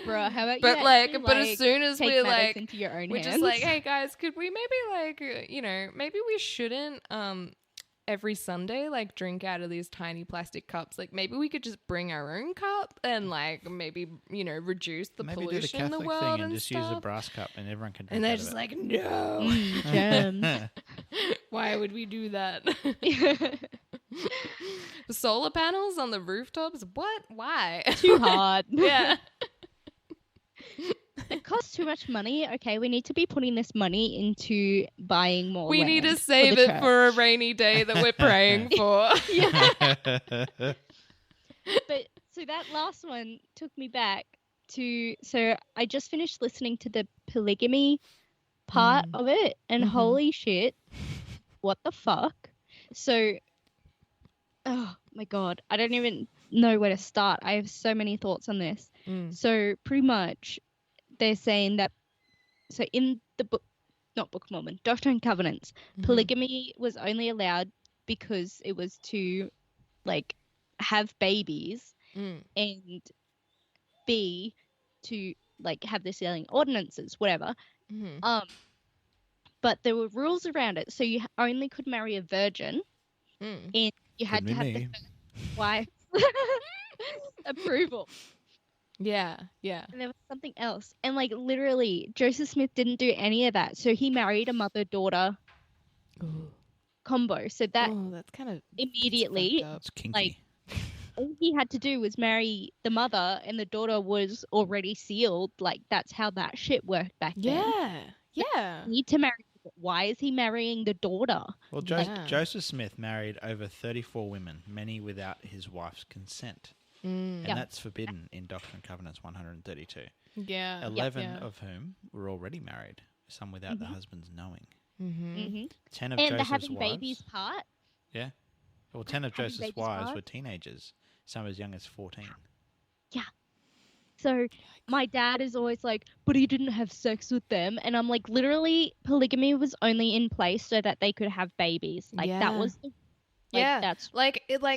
Bruh, how about but you actually, but as soon as take we're matters into your own we're hands? just hey guys, could we maybe maybe we shouldn't every Sunday, like, drink out of these tiny plastic cups. Like, maybe we could just bring our own cup and, like, maybe, you know, reduce the Maybe do the pollution in the Catholic world thing and and just stuff. use a brass cup and everyone can drink And they're out just of like, no. Germs. Why would we do that? The solar panels on the rooftops? What? Why? Too hard. Yeah. It costs too much money. Okay, we need to be putting this money into buying more We need to land save the it church. for a rainy day that we're praying for. But so that last one took me back to, so I just finished listening to the polygamy part of it, and holy shit, what the fuck? So, oh my God, I don't even know where to start. I have so many thoughts on this. So pretty much they're saying that, so in the book, not Book of Mormon, Doctrine and Covenants, polygamy was only allowed because it was to, like, have babies and B, to, like, have the sealing ordinances, whatever. But there were rules around it. So you only could marry a virgin and you had to have the first wife approval. Yeah. And there was something else. And, like, literally, Joseph Smith didn't do any of that. So he married a mother-daughter combo. So that that's kind of immediately, It's kinky. like, all he had to do was marry the mother and the daughter was already sealed. Like, that's how that shit worked back then. Yeah. You need to marry. Why is he marrying the daughter? Well, Joseph Smith married over 34 women, many without his wife's consent. And that's forbidden in Doctrine and Covenants 132. Yeah. 11 of whom were already married, some without the husband's knowing. 10 of And the Joseph's having wives. babies part. Yeah. Well, 10 of Having Joseph's babies wives part. were teenagers, some as young as 14. Yeah. So my dad is always like, but he didn't have sex with them. And I'm like, literally, polygamy was only in place so that they could have babies. Like, that was the, like, that's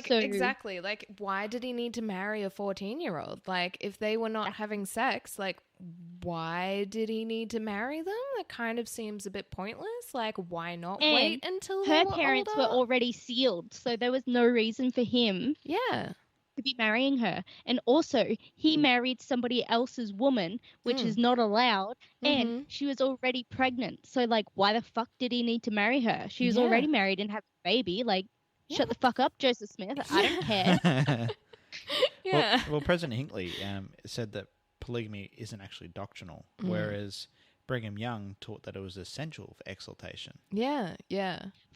so, exactly. Like, why did he need to marry a 14-year-old? Like, if they were not having sex, like, why did he need to marry them? That kind of seems a bit pointless. Like, why not wait until her they were parents were older? already sealed. So there was no reason for him to be marrying her. And also, he married somebody else's woman, which is not allowed, and she was already pregnant. So, like, why the fuck did he need to marry her? She was already married and had a baby. Like, shut the fuck up, Joseph Smith. I don't care. Well, President Hinckley said that polygamy isn't actually doctrinal, whereas Brigham Young taught that it was essential for exaltation. Yeah.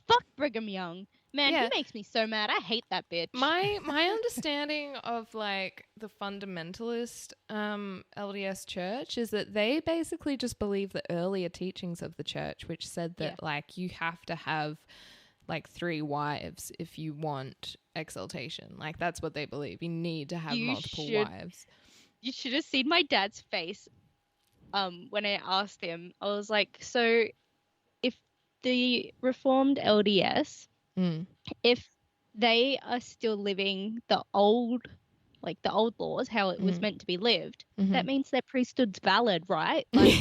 Fuck Brigham Young. Man, he makes me so mad. I hate that bitch. My understanding of, like, the fundamentalist LDS church is that they basically just believe the earlier teachings of the church, which said that like, you have to have, like, 3 wives if you want exaltation. Like, that's what they believe. You need to have multiple wives. You should have seen my dad's face when I asked him. I was like, so if the Reformed LDS, if they are still living the old laws, how it was meant to be lived, that means their priesthood's valid, right? Like,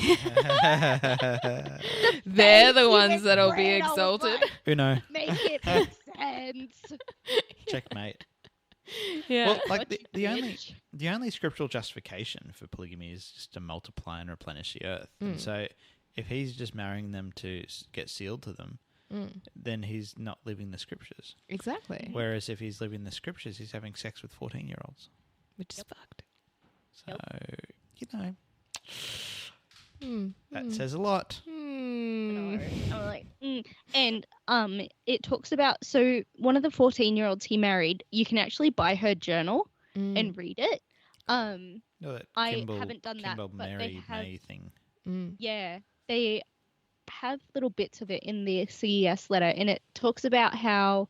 they're the ones that'll be exalted. Uno. Make it make sense. Checkmate. Yeah. Well, like, Gotcha, the only scriptural justification for polygamy is just to multiply and replenish the earth. And so if he's just marrying them to get sealed to them, then he's not living the scriptures. Exactly. Whereas if he's living the scriptures, he's having sex with 14-year-olds. Which is fucked. So, you know, that says a lot. I'm like, And it talks about, so one of the 14-year-olds he married, you can actually buy her journal and read it. No, that I haven't done that, Kimball but Mary they have, May thing. yeah, they have little bits of it in the CES letter, and it talks about how,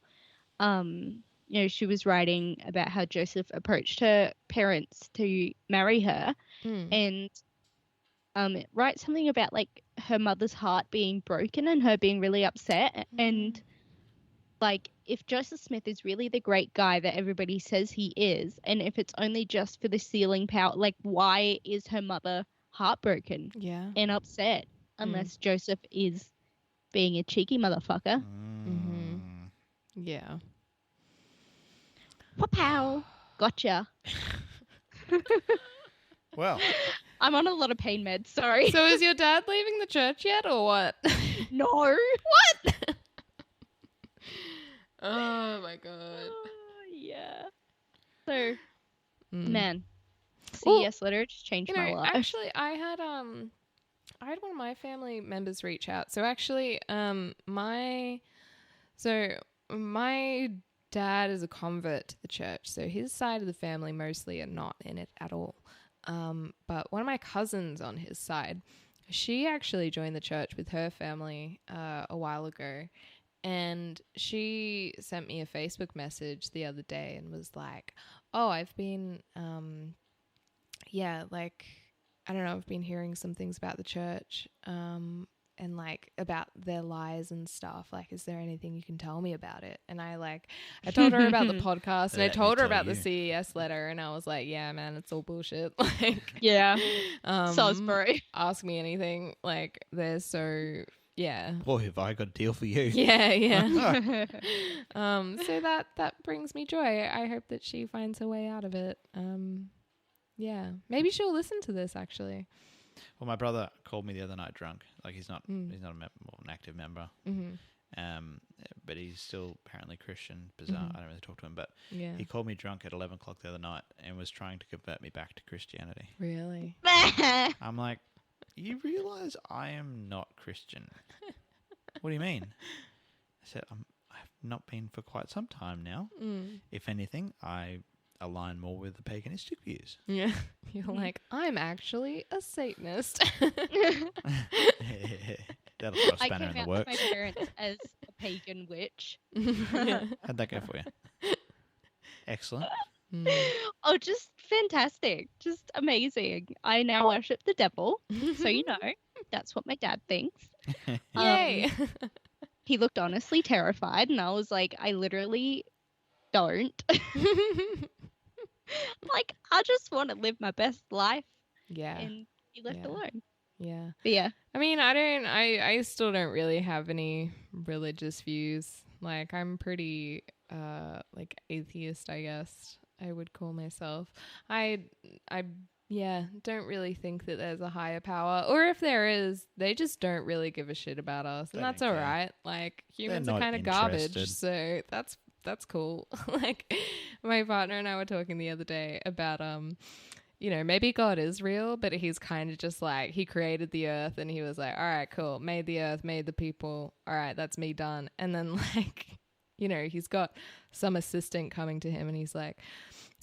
you know, she was writing about how Joseph approached her parents to marry her, and it writes something about, like, her mother's heart being broken and her being really upset, and, like, if Joseph Smith is really the great guy that everybody says he is, and if it's only just for the sealing power, like, why is her mother heartbroken and upset? Unless Joseph is being a cheeky motherfucker. Yeah. Pow. Gotcha. Well, I'm on a lot of pain meds. Sorry. So is your dad leaving the church yet or what? No. What? Oh my god. Yeah. So, Mm. man, Well, CES letter just changed You know, my life. actually, I had one of my family members reach out. So actually, my dad is a convert to the church, so his side of the family mostly are not in it at all. But one of my cousins on his side, she actually joined the church with her family a while ago. And she sent me a Facebook message the other day and was like, oh, I've been, I don't know, I've been hearing some things about the church and like about their lies and stuff. Like, is there anything you can tell me about it? And I told her about the podcast and I Let me told her tell about the you. CES letter and I was like, yeah, man, it's all bullshit. Like, Yeah. Salisbury. ask me anything. Like, they're so, yeah. boy, have I got a deal for you. Yeah, yeah. So that brings me joy. I hope that she finds her way out of it. Yeah. Maybe she'll listen to this actually. Well, my brother called me the other night drunk. Like he's not an active member. But he's still apparently Christian. Bizarre. I don't really talk to him, but Yeah. he called me drunk at 11 o'clock the other night and was trying to convert me back to Christianity. Really? I'm like, you realize I am not Christian? What do you mean? I said, I've not been for quite some time now. If anything, I align more with the paganistic views. Yeah. You're like, I'm actually a Satanist. That'll throw a I spanner came in out the to works. my parents as a pagan witch. How'd that go for you? Excellent. Oh, just fantastic. Just amazing. I now worship the devil. So, you know, that's what my dad thinks. Yay. He looked honestly terrified, and I was like, I literally don't. Like, I just want to live my best life Yeah. and be left Yeah. alone. Yeah. But yeah. I mean, I still don't really have any religious views. Like, I'm pretty, like, atheist, I guess I would call myself. I don't really think that there's a higher power. Or if there is, they just don't really give a shit about us. And They that's don't all care. right. Like, humans are not kind of garbage. interested. So that's cool. Like, my partner and I were talking the other day about, you know, maybe God is real, but he's kind of just like, he created the earth and he was like, all right, cool. Made the earth, made the people. All right, that's me done. And then like, you know, he's got some assistant coming to him and he's like,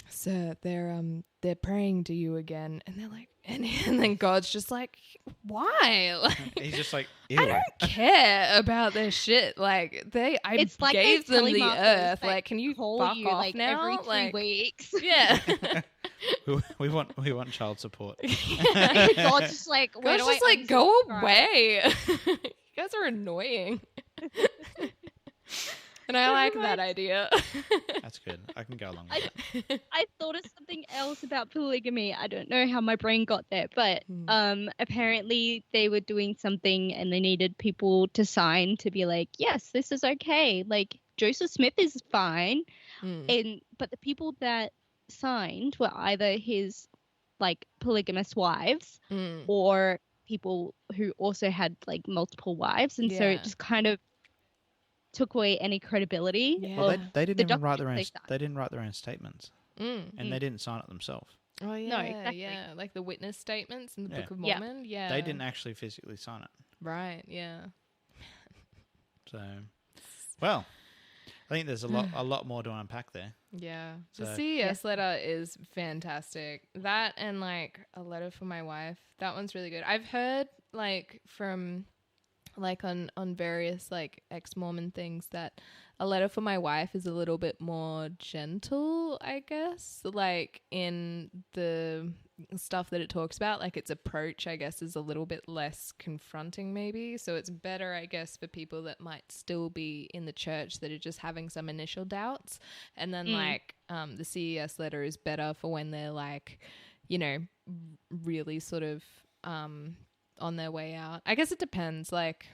sir, they're praying to you again. And they're like, and then God's just like, why? Like, He's just like, I ew. don't care about their shit. Like I It's like gave those them the telemarketers earth. that Like, can you call fuck you off like now? every 3 Like, weeks. yeah. we want child support. God's just like, where God's do just I like, go unsubscribe? away. You guys are annoying. And I like that idea. That's good. I can go along with that. I thought of something else about polygamy. I don't know how my brain got there, but apparently they were doing something and they needed people to sign to be like, yes, this is okay. Like Joseph Smith is fine. But the people that signed were either his like polygamous wives or people who also had like multiple wives, and so Yeah. it just kind of took away any credibility. Yeah. Well, of they didn't the even write their own. documents they signed. They didn't write their own statements, and they didn't sign it themselves. Oh yeah, exactly. yeah, like the witness statements in the Yeah. Book of Yeah. Mormon. Yeah, They didn't actually physically sign it. Right. Yeah. So, well, I think there's a lot more to unpack there. Yeah. So- The CES letter is fantastic. That and like a letter for my wife. That one's really good. I've heard like from like on various like ex-Mormon things that a letter for my wife is a little bit more gentle, I guess, like in the stuff that it talks about, like its approach, I guess, is a little bit less confronting maybe. So it's better, I guess, for people that might still be in the church that are just having some initial doubts. And then like the CES letter is better for when they're like, you know, really sort of on their way out. I guess it depends. Like,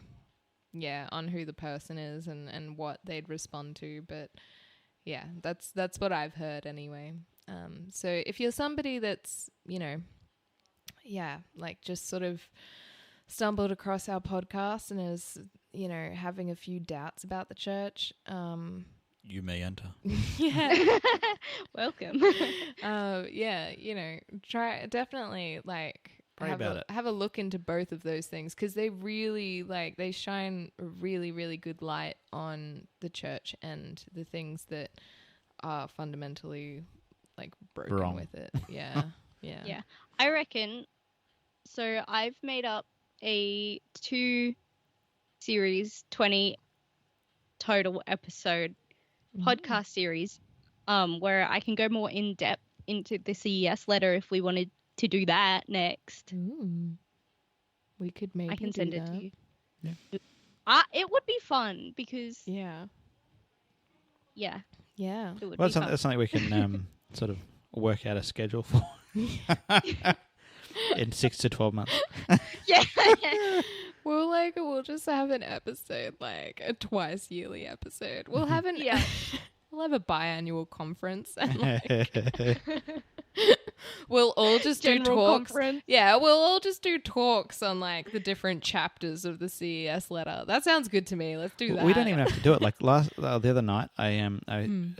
on who the person is and what they'd respond to. But yeah, that's what I've heard anyway. So if you're somebody that's, like just sort of stumbled across our podcast and is, having a few doubts about the church, You may enter. yeah. Welcome. Try definitely like Pray about it. have a look into both of those things, because they really they shine a really, really good light on the church and the things that are fundamentally like broken Wrong. with it. Yeah. Yeah. I reckon, so I've made up a 2 series, 20 total episode podcast series, where I can go more in depth into the CES letter if we wanted to do that next. Ooh. We could maybe I can do send it that. to you. Yeah. It would be fun because Yeah. yeah, Yeah. it would Well, be fun. that's something we can sort of work out a schedule for in 6 to 12 months. Yeah. We'll just have an episode, like a twice yearly episode. We'll have an we'll have a biannual conference and we'll all just do General talks. conference. Yeah, we'll all just do talks on like the different chapters of the CES letter. That sounds good to me. Let's do that. We don't even have to do it. Like the other night, I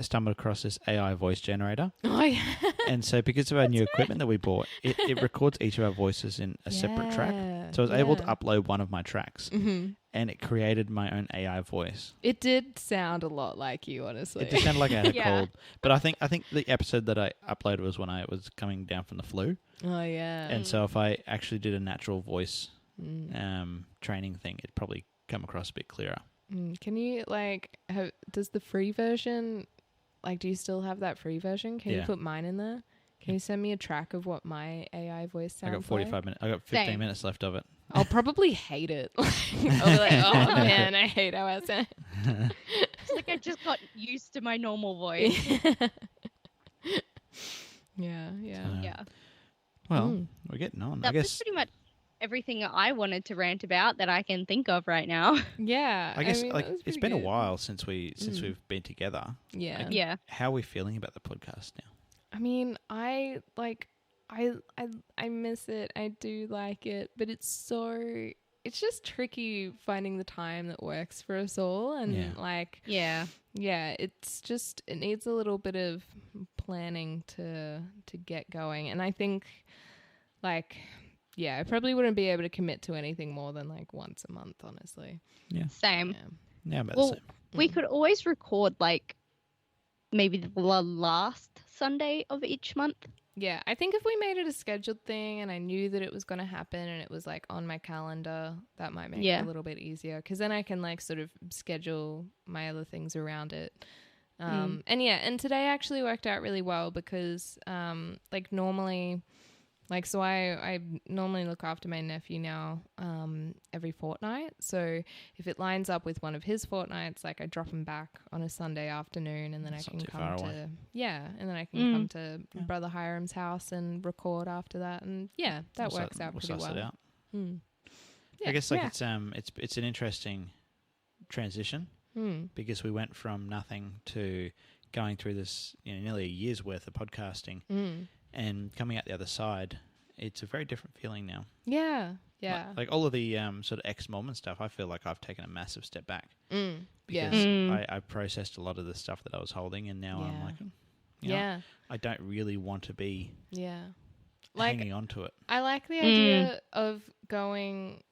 stumbled across this AI voice generator, Oh yeah. and so because of our new equipment that we bought, it records each of our voices in a separate track. So I was able to upload one of my tracks, and it created my own AI voice. It did sound a lot like you, honestly. It just sounded like I had a Yeah. cold. But I think the episode that I uploaded was when I was coming down from the flu, Oh yeah. and so if I actually did a natural voice training thing, it'd probably come across a bit clearer. Can you does the free version, do you still have that free version? Can you Yeah. put mine in there? Can you send me a track of what my AI voice sounds I got 45 minutes. I got 15 Same. minutes left of it. I'll probably hate it. I'll be like, oh man, I hate how I sound. It's like I just got used to my normal voice. Yeah. Yeah. Well, we're getting on. That I was guess. pretty much everything I wanted to rant about that I can think of right now. Yeah. I guess mean, like that was it's pretty been a good. while since we've been together. Yeah. Yeah. How are we feeling about the podcast now? I mean, I miss it. I do like it, but it's just tricky finding the time that works for us all, and Yeah. it needs a little bit of planning to get going. And I think I probably wouldn't be able to commit to anything more than like once a month, honestly. Same. Yeah. Yeah, about Well, the same. we could always record like maybe the last Sunday of each month. Yeah, I think if we made it a scheduled thing and I knew that it was going to happen and it was like on my calendar, that might make it a little bit easier, because then I can like sort of schedule my other things around it. And today actually worked out really well because normally, so I normally look after my nephew now every fortnight. So if it lines up with one of his fortnights, like I drop him back on a Sunday afternoon, and then That's I not can too come far to away. and then I can come to Brother Hiram's house and record after that, and that works out pretty We'll suss well. it out. Yeah, I guess it's an interesting transition because we went from nothing to going through this nearly a year's worth of podcasting and coming out the other side. It's a very different feeling now. Yeah. Like all of the sort of ex-Mormon stuff, I feel like I've taken a massive step back. Yeah. Because I processed a lot of the stuff that I was holding, and now I'm like, I don't really want to be hanging on to it. I like the idea of going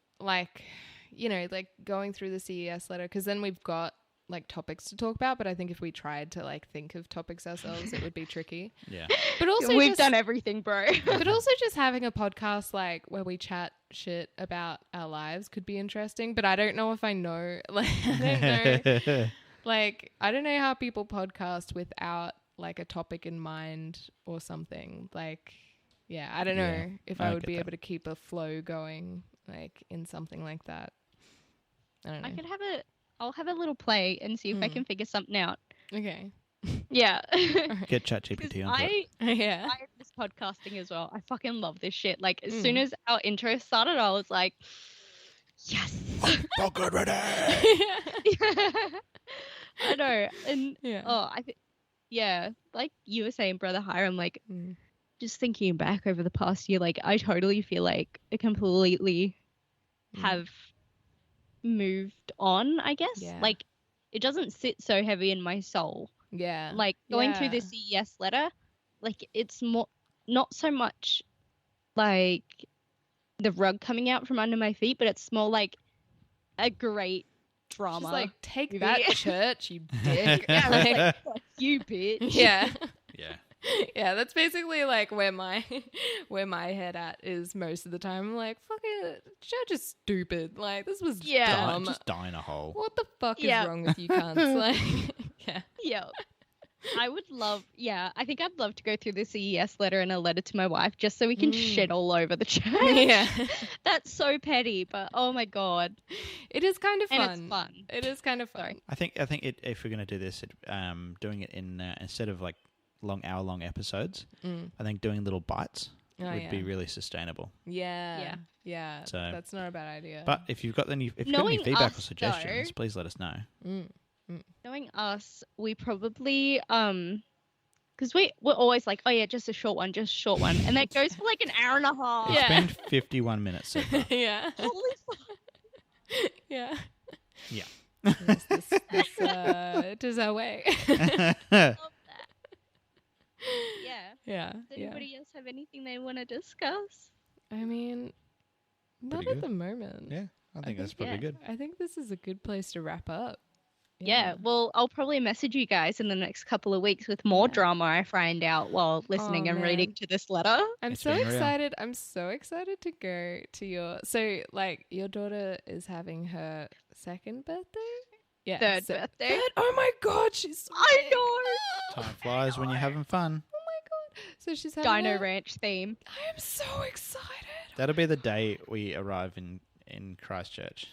going through the CES letter, because then we've got like topics to talk about, but I think if we tried to like think of topics ourselves, it would be tricky. Yeah. But also We've done everything, bro. but also just having a podcast like where we chat shit about our lives could be interesting, but I don't know if I know. Like I don't know. Like I don't know how people podcast without like a topic in mind or something. Like I don't know if I would be able to keep a flow going like in something like that. I don't know. I'll have a little play and see if I can figure something out. Okay. Yeah. Get ChatGPT onto it. Yeah. I miss podcasting as well. I fucking love this shit. Like as soon as our intro started, I was like, Yes. Pocket ready. I know. And Yeah. yeah, like you were saying, Brother Hiram, like Mm. just thinking back over the past year, like I totally feel like I completely have moved on, I guess. Yeah. Like it doesn't sit so heavy in my soul. Yeah. Like going through Yeah. this CES letter, like it's more not so much like the rug coming out from under my feet, but it's more like a great drama. She's like, take movie. that, church, you dick. Yeah, Like, like, fuck you, bitch. yeah. Yeah. Yeah, that's basically like where my head at is most of the time. I'm like, fuck it, church is stupid. Like, this was dumb. Just die in a hole. What the fuck Yeah. is wrong with you cunts? Like, yeah. Yeah. I would love, I think I'd love to go through the CES letter and a letter to my wife just so we can shit all over the church. Yeah. That's so petty, but oh my God. It is kind of fun. And it's fun. It is kind of fun. Sorry. I think if we're going to do this, doing it in instead of like hour-long episodes, I think doing little bites would be really sustainable. Yeah. So that's not a bad idea. But if you've got any Knowing feedback or us, suggestions, though- please let us know. Knowing us, we probably, because we're always like, oh yeah, just a short one. And that goes for like an hour and a half. It's been 51 minutes so far. yeah. Holy fuck. Yeah. Yeah. This it is our way. Love that. Yeah. Yeah. Does Yeah. anybody else have anything they want to discuss? I mean, not Pretty at good. the moment. Yeah, I think that's probably good. I think this is a good place to wrap up. Yeah, well, I'll probably message you guys in the next couple of weeks with more drama I find out while listening and reading man. to this letter. I'm It's so been real. excited. I'm so excited to go to your. So, like, your daughter is having her second birthday? Yeah. Third birthday. Third? Oh my God, she's so I big. know. Time flies when you're having fun. Oh my God. So she's having Dino her- Ranch theme. I am so excited. That'll be the day we arrive in Christchurch.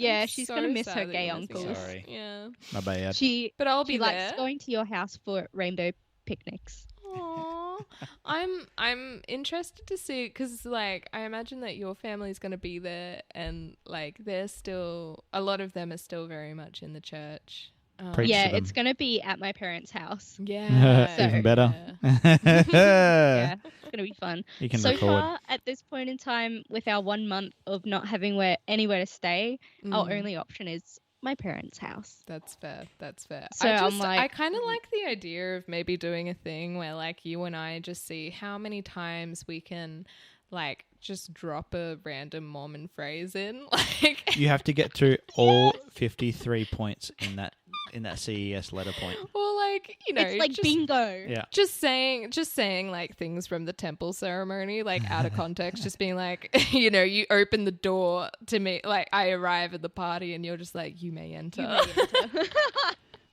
Yeah, I'm she's so gonna miss sad her that gay you're missing uncles. her. Sorry. Yeah. My bad. She But I'll be she likes there. going to your house for rainbow picnics. Aww. I'm interested to see because like I imagine that your family's going to be there and like they're still a lot of them are still very much in the church. Preach Yeah, to them. it's gonna be at my parents' house. Yeah, Even better. Yeah, it's gonna be fun. You can So record. far, at this point in time, with our 1 month of not having anywhere to stay, our only option is my parents' house. That's fair. That's fair. So I'm like- I kind of like the idea of maybe doing a thing where like you and I just see how many times we can like just drop a random Mormon phrase in. Like You have to get through all 53 points in that CES letter point. or like, you know, It's like just, bingo. Yeah. just saying like things from the temple ceremony, like out of context, just being like, you know, you open the door to me, like I arrive at the party and you're just like, you may enter. You may enter.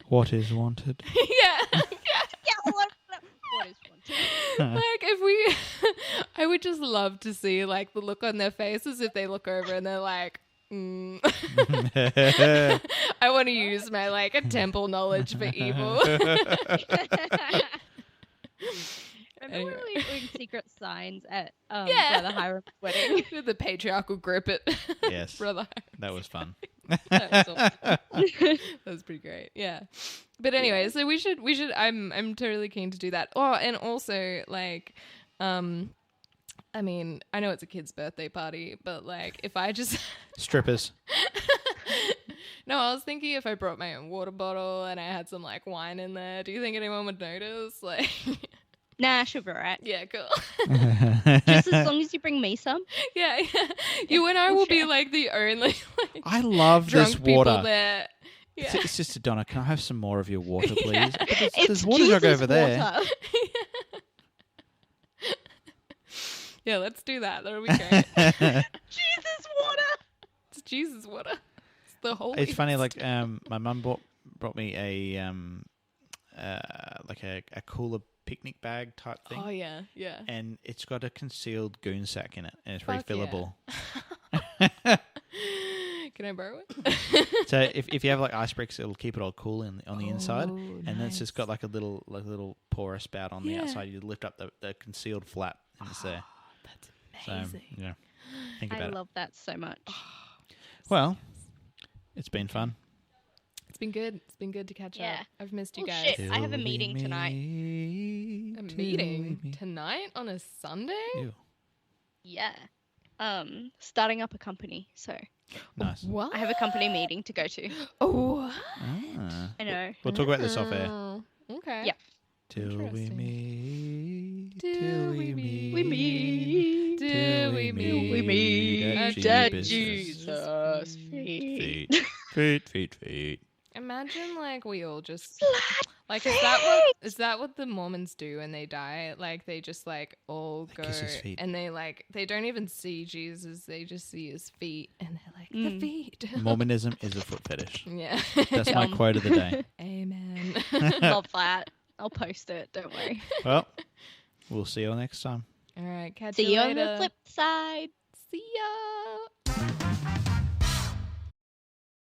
What is wanted? yeah. Yeah, what is wanted? Like if we I would just love to see like the look on their faces if they look over and they're like I want to use my like a temple knowledge for evil. Remember when we were doing secret signs at Yeah. Brother Hiram's wedding? The patriarchal grip it. Yes. Brother. That was fun. That was awesome. That was pretty great. Yeah. But anyway, so we should I'm totally keen to do that. Oh, and also like I mean, I know it's a kid's birthday party, but like if I just Strippers. No, I was thinking if I brought my own water bottle and I had some like wine in there, do you think anyone would notice? Like Nah, she'll be right. yeah, cool. Just as long as you bring me some. Yeah. You and I will be like the only like I love drunk this people water. there. Yeah. Sister Donna, can I have some more of your water, please? Yeah. But It's there's water jug Jesus over there. water. Yeah, let's do that. That'll be great. Jesus water. It's Jesus water. It's the whole. It's funny, like my mum brought me a like a cooler picnic bag type thing. Oh yeah, yeah. And it's got a concealed goon sack in it, and it's Fuck yeah. refillable. Can I borrow it? So if you have like ice bricks, it'll keep it all cool on the inside, Oh, and then it's just got like a little pour spout on the Yeah. outside. You lift up the concealed flap, and it's there. That's So amazing. yeah, Think I about it. love that so much. Well, it's been fun. It's been good. It's been good to catch Yeah. up. I've missed you Oh, guys. shit. I have a meeting tonight. A meeting tonight on a Sunday? Ew. Yeah. Starting up a company. So Nice. What? I have a company meeting to go to. Oh. Ah. I know. We'll talk about this off air. Oh, okay. Yeah. Till we Interesting. meet. Till we meet. We meet. Till we meet. We meet at at Jesus' Jesus' feet. Feet. Imagine like we all just Flat like is that what the Mormons do when they die? Like they just like all go kiss his feet. and they don't even see Jesus, they just see his feet and they're like the feet. Mormonism is a foot fetish. Yeah. That's my quote of the day. Amen. Love that. I'll post it. Don't worry. Well, we'll see you all next time. All right, catch See you you later. on the flip side. See ya.